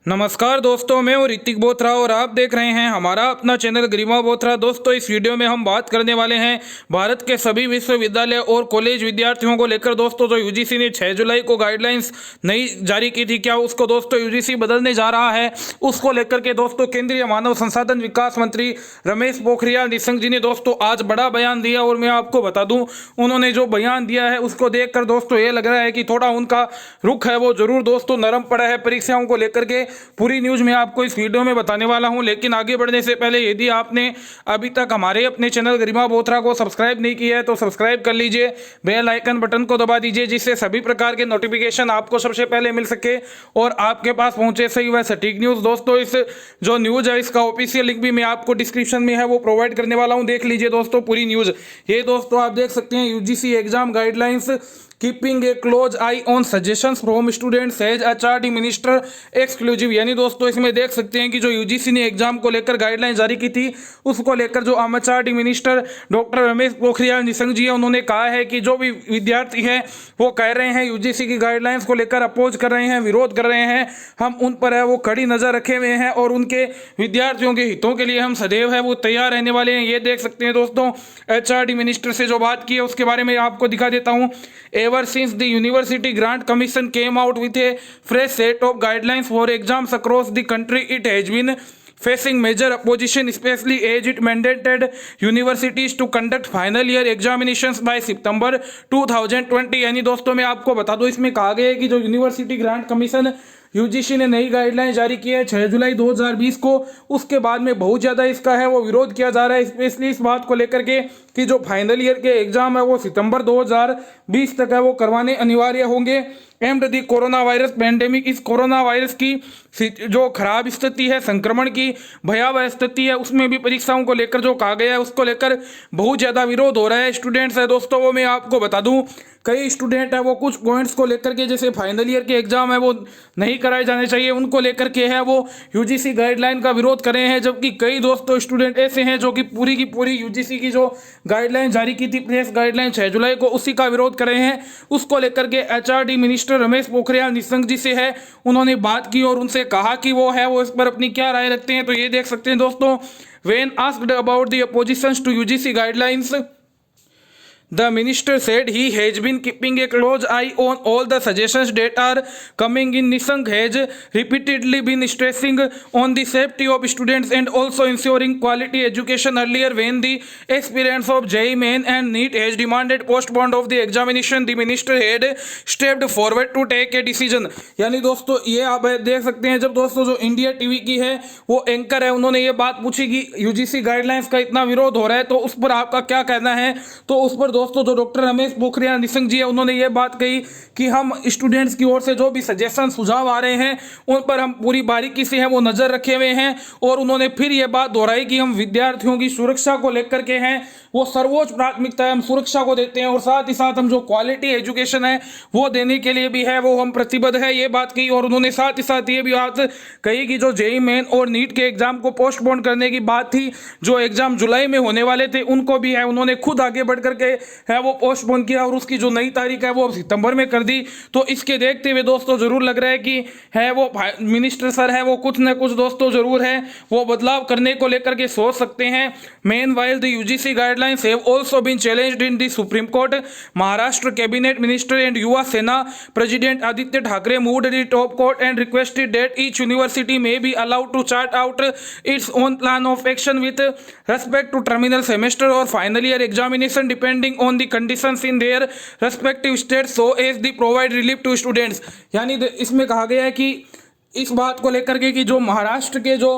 नमस्कार दोस्तों, मैं हूं ऋतिक बोथरा और आप देख रहे हैं हमारा अपना चैनल गरिमा बोथरा। दोस्तों, इस वीडियो में हम बात करने वाले हैं भारत के सभी विश्वविद्यालय और कॉलेज विद्यार्थियों को लेकर। दोस्तों, जो यूजीसी ने 6 जुलाई को गाइडलाइंस नई जारी की थी, क्या उसको दोस्तों यूजीसी बदलने जा रहा है, उसको लेकर के दोस्तों केंद्रीय मानव संसाधन विकास मंत्री रमेश पोखरियाल निशंक जी ने दोस्तों आज बड़ा बयान दिया। और मैं आपको बता दूं, उन्होंने जो बयान दिया है उसको देखकर दोस्तों ये लग रहा है कि थोड़ा उनका रुख है वो जरूर दोस्तों नरम पड़ा है परीक्षाओं को लेकर के। पूरी न्यूज़ मैं आपको इस वीडियो में बताने वाला हूं, लेकिन आगे बढ़ने से पहले यदि आपने अभी तक हमारे अपने चैनल गरिमा बोथरा को सब्सक्राइब नहीं किया है तो सब्सक्राइब कर लीजिए, बेल आइकन बटन को दबा दीजिए, जिससे सभी प्रकार के नोटिफिकेशन आपको सबसे पहले मिल सके और आपके पास पहुंचे सही व सटीक न्यूज़। दोस्तों, इस जो न्यूज़ है इसका ऑफिशियल लिंक भी मैं आपको डिस्क्रिप्शन में है वो प्रोवाइड करने वाला हूँ। देख लीजिए दोस्तों पूरी न्यूज़। ये दोस्तों आप देख सकते हैं, UGC exam guidelines keeping a close eye on suggestions from students as HRD minister exclusive. यानी दोस्तों इसमें देख सकते हैं कि जो यूजीसी ने एग्जाम को लेकर गाइडलाइन जारी की थी उसको लेकर जो HRD minister doctor Ramesh Pokhriyal Nishank ji है, उन्होंने कहा है कि जो भी विद्यार्थी हैं वो कह रहे हैं यूजीसी की गाइडलाइंस को लेकर अपोज कर रहे हैं, विरोध कर रहे हैं, हम उन पर है वो कड़ी नज़र रखे हुए हैं और उनके विद्यार्थियों के हितों के लिए हम सदैव है वो तैयार रहने वाले हैं। ये देख सकते हैं दोस्तों एचआरडी मिनिस्टर से जो बात की है उसके बारे में आपको दिखा देता हूँ। Ever since the University Grant Commission came out with a fresh set of guidelines for exams across the country, it has been facing major opposition, especially as it mandated universities to conduct final year examinations by September 2020। यानी दोस्तों मैं आपको बता दूं, इसमें कहा गया है कि जो यूनिवर्सिटी ग्रांट कमीशन यूजीसी ने नई गाइडलाइन जारी की है 6 जुलाई 2020 को, उसके बाद में बहुत ज़्यादा इसका है वो विरोध किया जा रहा है, स्पेशली इस बात को लेकर के कि जो फाइनल ईयर के एग्जाम है वो सितंबर 2020 तक है वो करवाने अनिवार्य होंगे। एम्ड दी कोरोना वायरस पैंडेमिक, इस कोरोना वायरस की जो खराब स्थिति है, संक्रमण की भयावह स्थिति है, उसमें भी परीक्षाओं को लेकर जो कहा गया है उसको लेकर बहुत ज़्यादा विरोध हो रहा है। स्टूडेंट्स है दोस्तों वो मैं आपको बता दूं, कई स्टूडेंट है वो कुछ पॉइंट्स को लेकर के, जैसे फाइनल ईयर के एग्जाम है वो नहीं कराए जाने चाहिए, उनको लेकर के है वो यूजीसी गाइडलाइन का विरोध कर रहे हैं। जबकि कई दोस्तों स्टूडेंट ऐसे हैं जो कि पूरी की पूरी यूजीसी की जो गाइडलाइन जारी की थी प्रेस गाइडलाइन 6 जुलाई को, उसी का विरोध कर रहे हैं। उसको लेकर के एचआरडी मिनिस्टर रमेश पोखरियाल निशंक जी से है उन्होंने बात की और उनसे कहा कि वो है वो इस पर अपनी क्या राय रखते हैं। तो ये देख सकते हैं दोस्तों, when asked about the oppositions to UGC guidelines, the minister said he has been keeping a close eye on all the suggestions that are coming in. Nishank has repeatedly been stressing on the safety of students and also ensuring quality education. Earlier, when the experience of JEE Main and NEET has demanded postponement of the examination, the minister had stepped forward to take a decision। यानी दोस्तों ये आप देख सकते हैं, जब दोस्तों जो इंडिया टीवी की है वो एंकर है, उन्होंने ये बात पूछी कि यूजीसी गाइडलाइंस का इतना विरोध हो रहा है तो उस पर आपका क्या कहना है। तो उस पर दोस्तों जो डॉक्टर रमेश पोखरियाल निशंक जी है उन्होंने ये बात कही कि हम स्टूडेंट्स की ओर से जो भी सजेशन सुझाव आ रहे हैं उन पर हम पूरी बारीकी से है वो नज़र रखे हुए हैं। और उन्होंने फिर ये बात दोहराई कि हम विद्यार्थियों की सुरक्षा को लेकर के हैं वो सर्वोच्च प्राथमिकता है, हम सुरक्षा को देते हैं और साथ ही साथ हम जो क्वालिटी एजुकेशन है वो देने के लिए भी है वो हम प्रतिबद्ध है, ये बात कही। और उन्होंने साथ ही साथ ये भी बात कही कि जो जेईई मेन और नीट के एग्जाम को पोस्टपोन करने की बात थी, जो एग्जाम जुलाई में होने वाले थे उनको भी है उन्होंने खुद आगे बढ़ करके है वो पोस्टपोन किया और उसकी जो नई तारीख है वो अब सितंबर में कर दी। तो इसके देखते हुए दोस्तों जरूर लग रहा है कि है वो मिनिस्टर सर है वो कुछ न कुछ दोस्तों जरूर है वो बदलाव करने को लेकर के सोच सकते हैं। Meanwhile the UGC guidelines have also been challenged in the Supreme Court. Maharashtra cabinet minister and Yuva Sena president Aditya Thackeray moved the top court and requested that each university may be allowed to chart out its own plan of action with respect to terminal semester or final year examination depending on the conditions in their respective states so as to provide relief to students. यानी इसमें कहा गया है कि इस बात को लेकर के कि जो महाराष्ट्र के जो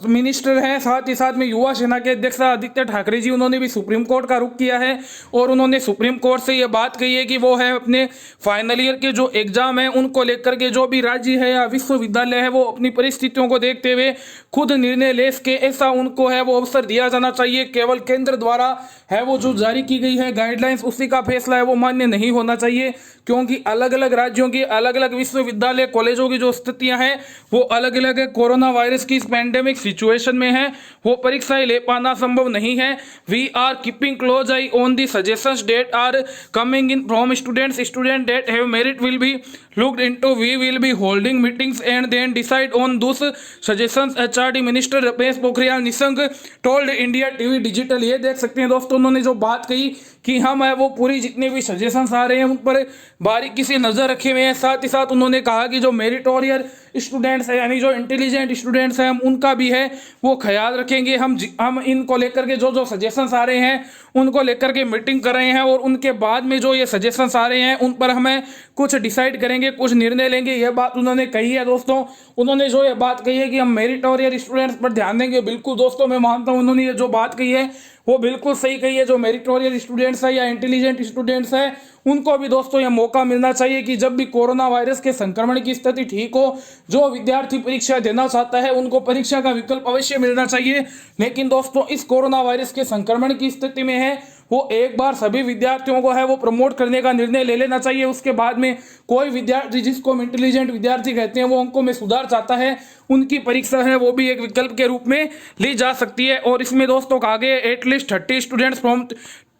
मिनिस्टर हैं साथ ही साथ में युवा सेना के अध्यक्ष आदित्य ठाकरे जी उन्होंने भी सुप्रीम कोर्ट का रुख किया है और उन्होंने सुप्रीम कोर्ट से ये बात कही है कि वो है अपने फाइनल ईयर के जो एग्जाम है उनको लेकर के जो भी राज्य है या विश्वविद्यालय है वो अपनी परिस्थितियों को देखते हुए खुद निर्णय ले सके, ऐसा उनको है वो अवसर दिया जाना चाहिए। केवल केंद्र द्वारा है वो जो जारी की गई है गाइडलाइंस उसी का फैसला है वो मान्य नहीं होना चाहिए, क्योंकि अलग अलग राज्यों की अलग अलग विश्वविद्यालय कॉलेजों की जो स्थितियाँ हैं वो अलग अलग है, कोरोना वायरस की इस पैंडेमिक सिचुएशन में है, वो परीक्षाएं ले पाना संभव नहीं है। We are keeping close eye on the suggestions that are coming in from student that have merit will be looked into. We will be holding meetings and then decide on those suggestions. HRD minister Ramesh Pokhriyal Nishank told India TV digital. ये देख सकते हैं दोस्तों, उन्होंने जो बात कही कि हम है वो पूरी जितने भी सजेशंस आ रहे हैं उन पर बारीकी से नज़र रखे हुए हैं। साथ ही साथ उन्होंने कहा कि जो मेरिटोरियर स्टूडेंट्स हैं यानी जो इंटेलिजेंट स्टूडेंट्स हैं हम उनका भी है वो ख्याल रखेंगे। हम इनको लेकर के जो सजेशंस आ रहे हैं उनको लेकर के मीटिंग कर रहे हैं और उनके बाद में जो ये सजेशंस आ रहे हैं उन पर हमें कुछ डिसाइड करेंगे, कुछ निर्णय लेंगे। यह बात उन्होंने कही है दोस्तों। उन्होंने जो ये बात कही है कि हम मेरिटोरियर स्टूडेंट्स पर ध्यान देंगे, बिल्कुल दोस्तों मैं मानता हूँ उन्होंने ये जो बात कही है वो बिल्कुल सही कही है। जो मेरिटोरियल स्टूडेंट्स है या इंटेलिजेंट स्टूडेंट्स है उनको भी दोस्तों यह मौका मिलना चाहिए कि जब भी कोरोना वायरस के संक्रमण की स्थिति ठीक हो, जो विद्यार्थी परीक्षा देना चाहता है उनको परीक्षा का विकल्प अवश्य मिलना चाहिए। लेकिन दोस्तों इस कोरोना वायरस के संक्रमण की स्थिति में है वो एक बार सभी विद्यार्थियों को है वो प्रमोट करने का निर्णय ले लेना चाहिए। उसके बाद में कोई विद्यार्थी जिसको हम इंटेलिजेंट विद्यार्थी कहते हैं वो अंकों में सुधार चाहता है उनकी परीक्षा है वो भी एक विकल्प के रूप में ली जा सकती है। और इसमें दोस्तों आगे at least 30 students from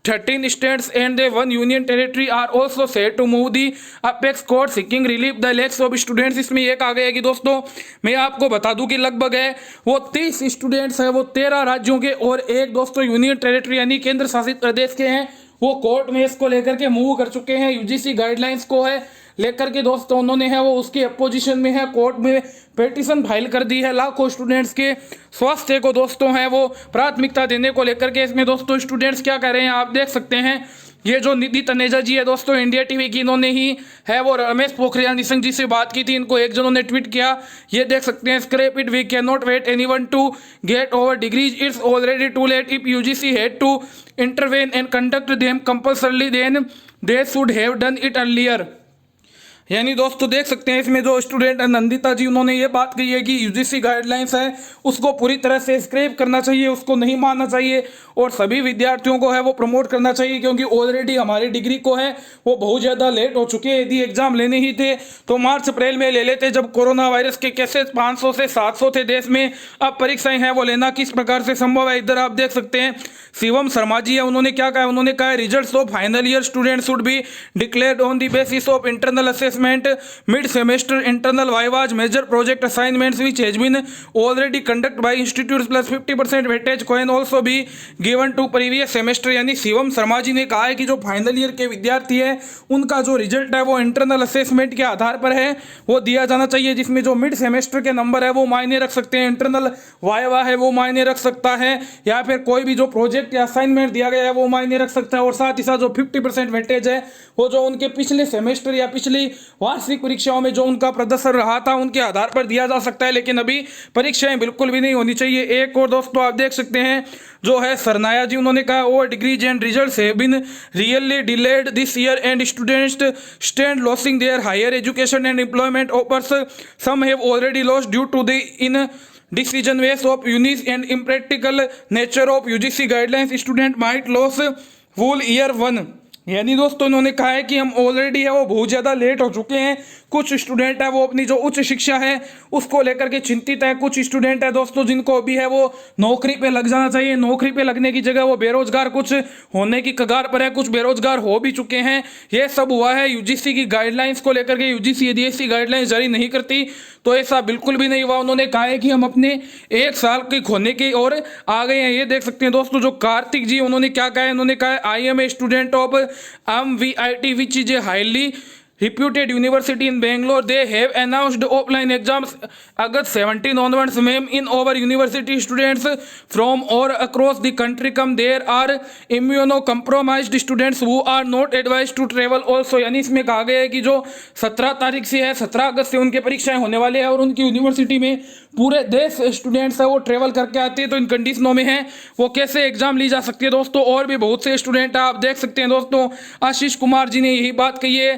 13 states and the 1 union territory are also set to move the apex court seeking relief the lakhs of students। इसमें ये कहा गया है कि दोस्तों मैं आपको बता दूं कि लगभग है वो 30 स्टूडेंट्स है वो 13 राज्यों के और एक दोस्तों यूनियन टेरिटरी यानी केंद्र शासित प्रदेश के हैं वो कोर्ट में इसको लेकर के मूव कर चुके हैं। यूजीसी गाइडलाइंस को है लेकर के दोस्तों उन्होंने है वो उसकी अपोजिशन में है कोर्ट में पिटीशन फाइल कर दी है। लाखों स्टूडेंट्स के स्वास्थ्य को दोस्तों है वो प्राथमिकता देने को लेकर के। इसमें दोस्तों स्टूडेंट्स क्या कह रहे हैं आप देख सकते हैं। ये जो निधि तनेजा जी है दोस्तों इंडिया टीवी की, इन्होंने ही है वो रमेश पोखरियाल निशंक जी से बात की थी। इनको एक जनों ने ट्वीट किया, ये देख सकते हैं, scrap it, we can not wait anyone to get over degrees, it's already too late. If UGC had to intervene and conduct them compulsorily then they should have done it earlier. यानी दोस्तों देख सकते हैं इसमें जो student Nandita जी उन्होंने ये बात कही है कि यूजीसी गाइडलाइंस है उसको पूरी तरह से स्क्रैप करना चाहिए, उसको नहीं मानना चाहिए और सभी विद्यार्थियों को है वो प्रमोट करना चाहिए क्योंकि ऑलरेडी हमारी डिग्री को है वो बहुत ज़्यादा लेट हो चुके हैं। यदि एग्जाम लेने ही थे तो मार्च अप्रैल में ले लेते जब कोरोना वायरस के केसेस 500 से 700 थे देश में। अब परीक्षाएं हैं वो लेना किस प्रकार से संभव है। इधर आप देख सकते हैं शिवम शर्मा जी है, उन्होंने क्या कहा, उन्होंने कहा results of final year student should be declared on the basis of internal assessment, mid semester internal vivas, major project assignments which has been already conducted by institutes plus 50% weightage can also be given to previous semester। यानी शिवम शर्मा जी ने कहा है कि जो final year के विद्यार्थी है उनका जो रिजल्ट है वो इंटरनल असेसमेंट के आधार पर है वो दिया जाना चाहिए, जिसमें जो मिड सेमेस्टर के नंबर है वो मायने रख सकते हैं, इंटरनल वाइवा है वो मायने रख सकता है या फिर कोई भी जो प्रोजेक्ट या असाइनमेंट दिया गया है वो मायने रख सकता है। और साथ ही साथ जो 50% वेटेज है वो जो उनके पिछले सेमेस्टर या पिछली वार्षिक परीक्षाओं में जो उनका प्रदर्शन रहा था उनके आधार पर दिया जा सकता है, लेकिन अभी परीक्षाएं बिल्कुल भी नहीं होनी चाहिए। एक और दोस्तों आप देख सकते हैं जो है सरनाया जी, उन्होंने कहा over degrees and results have been really delayed this year and students stand losing their higher education and employment offers, some have already lost due to the in decision ways of unis and impractical nature of UGC guidelines, student might lose full year 1। यानी दोस्तों इन्होंने कहा है कि हम already है वो बहुत ज़्यादा लेट हो चुके हैं। कुछ स्टूडेंट है वो अपनी जो उच्च शिक्षा है उसको लेकर के चिंतित है, कुछ स्टूडेंट है दोस्तों जिनको अभी है वो नौकरी पे लग जाना चाहिए, नौकरी पे लगने की जगह वो बेरोजगार कुछ होने की कगार पर है, कुछ बेरोजगार हो भी चुके हैं। ये सब हुआ है यूजीसी की गाइडलाइंस को लेकर के। यूजीसी यदि ऐसी गाइडलाइंस जारी नहीं करती तो ऐसा बिल्कुल भी नहीं हुआ। उन्होंने कहा है कि हम अपने 1 साल के खोने की ओर आ गए हैं। ये देख सकते हैं दोस्तों जो कार्तिक जी उन्होंने क्या कहा है, उन्होंने कहा है I am a student of MVIT which is a highly reputed university in Bangalore. They have announced offline exams August 17 onwards. Ma'am, in our university students from all across the country come. There are immunocompromised students who are not advised to travel also। यानी इसमें कहा गया है कि जो 17 तारीख से है 17 अगस्त से उनके परीक्षाएं होने वाले हैं और उनकी यूनिवर्सिटी में पूरे देश स्टूडेंट्स है वो ट्रेवल करके आते हैं, तो इन कंडीशनों में है वो कैसे एग्जाम ली जा सकती है दोस्तों। और भी बहुत से स्टूडेंट आप देख सकते हैं दोस्तों, आशीष कुमार जी ने यही बात कही है।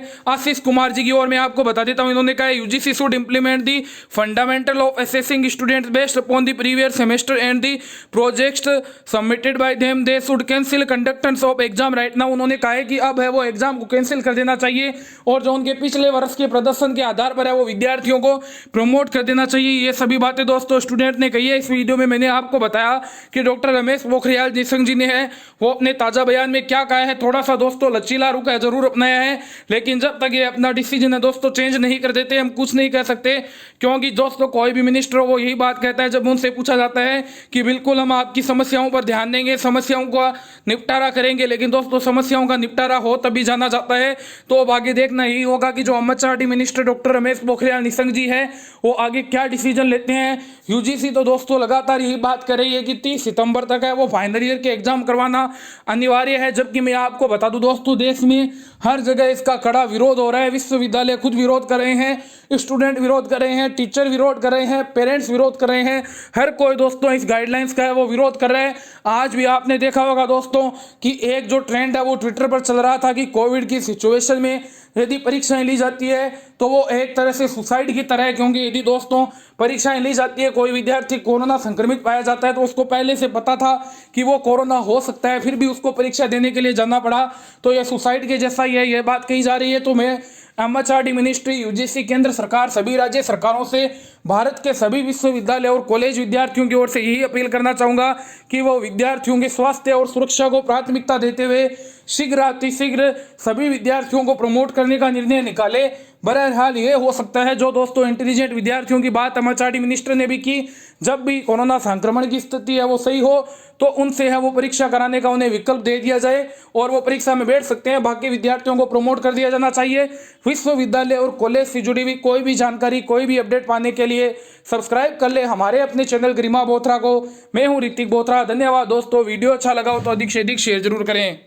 आशीष कुमार जी की ओर मैं आपको बता देता हूं, इन्होंने कहा UGC should implement the fundamental of assessing students based upon the previous semester and the projects submitted by them, they should cancel conductance of exam right now. उन्होंने कहा है कि अब है वो एग्जाम को कैंसिल कर देना चाहिए और जो उनके पिछले वर्ष के प्रदर्शन के आधार पर है वो विद्यार्थियों को प्रमोट कर देना चाहिए। ये सभी बातें दोस्तों स्टूडेंट ने कही है। इस वीडियो में मैंने आपको बताया कि डॉक्टर रमेश पोखरियाल निशंक जी ने है वो अपने ताजा बयान में क्या कहा है। थोड़ा सा दोस्तों लचीला रुख है जरूर अपनाया है, लेकिन जब तक ये अपना डिसीजन है दोस्तों चेंज नहीं कर देते हम कुछ नहीं कह सकते, क्योंकि दोस्तों कोई भी मिनिस्टर वो यही बात कहता है जब उनसे पूछा जाता है कि बिल्कुल हम आपकी समस्याओं पर ध्यान देंगे, समस्याओं का निपटारा करेंगे, लेकिन दोस्तों समस्याओं का निपटारा हो तभी जाना जाता है। तो अब आगे देखना यही होगा कि जो MHRD minister doctor Ramesh Pokhriyal Nishank ji है वो आगे क्या डिसीजन लेते हैं। यूजीसी तो दोस्तों लगातार यही बात कर रही है कि 30 सितंबर तक है वो फाइनल ईयर के एग्जाम करवाना अनिवार्य है, जबकि मैं आपको बता दूं दोस्तों देश में हर जगह इसका कड़ा विरोध हो रहा है। विश्वविद्यालय खुद विरोध कर रहे हैं, स्टूडेंट विरोध कर रहे हैं, टीचर विरोध कर रहे हैं, पेरेंट्स विरोध कर रहे हैं, हर कोई दोस्तों इस गाइडलाइंस का है वो विरोध कर रहे हैं। आज भी आपने देखा होगा दोस्तों कि एक जो ट्रेंड है वो ट्विटर पर चल रहा था कि कोविड की सिचुएशन में यदि परीक्षाएं ली जाती है तो वो एक तरह से सुसाइड की तरह है, क्योंकि यदि दोस्तों परीक्षाएं ली जाती है, कोई विद्यार्थी कोरोना संक्रमित पाया जाता है तो उसको पहले से पता था कि वो कोरोना हो सकता है, फिर भी उसको परीक्षा देने के लिए जाना पड़ा, तो यह सुसाइड के जैसा ही है, यह बात कही जा रही है। तो मैं एमएचआरडी मिनिस्ट्री, यूजीसी, केंद्र सरकार, सभी राज्य सरकारों से भारत के सभी विश्वविद्यालय और कॉलेज विद्यार्थियों की ओर से यही अपील करना चाहूँगा कि वो विद्यार्थियों के स्वास्थ्य और सुरक्षा को प्राथमिकता देते हुए शीघ्र अतिशीघ्र सभी विद्यार्थियों को प्रमोट करने का निर्णय निकाले। बहरहाल ये हो सकता है जो दोस्तों इंटेलिजेंट विद्यार्थियों की बात एमएचआरडी मिनिस्टर ने भी की, जब भी कोरोना संक्रमण की स्थिति है वो सही हो तो उनसे है वो परीक्षा कराने का उन्हें विकल्प दे दिया जाए और वो परीक्षा में बैठ सकते हैं। बाकी विद्यार्थियों को प्रमोट कर दिया जाना चाहिए। विश्वविद्यालय और कॉलेज से जुड़ी हुई कोई भी जानकारी, कोई भी अपडेट पाने के लिए सब्सक्राइब कर ले हमारे अपने चैनल गरिमा बोथरा को। मैं हूँ ऋतिक बोथरा। धन्यवाद दोस्तों। वीडियो अच्छा लगा हो तो अधिक से अधिक शेयर जरूर करें।